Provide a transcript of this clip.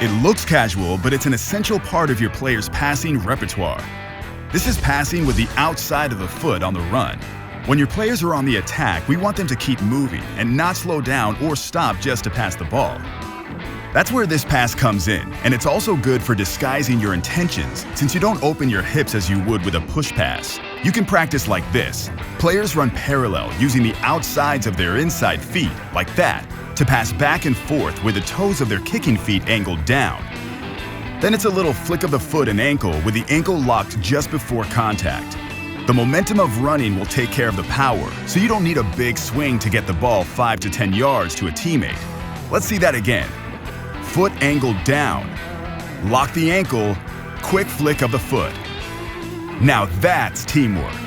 It looks casual, but it's an essential part of your player's passing repertoire. This is passing with the outside of the foot on the run. When your players are on the attack, we want them to keep moving and not slow down or stop just to pass the ball. That's where this pass comes in, and it's also good for disguising your intentions since you don't open your hips as you would with a push pass. You can practice like this. Players run parallel using the outsides of their inside feet, like that, to pass back and forth with the toes of their kicking feet angled down. Then it's a little flick of the foot and ankle with the ankle locked just before contact. The momentum of running will take care of the power, so you don't need a big swing to get the ball 5 to 10 yards to a teammate. Let's see that again. Foot angled down. Lock the ankle, quick flick of the foot. Now that's teamwork.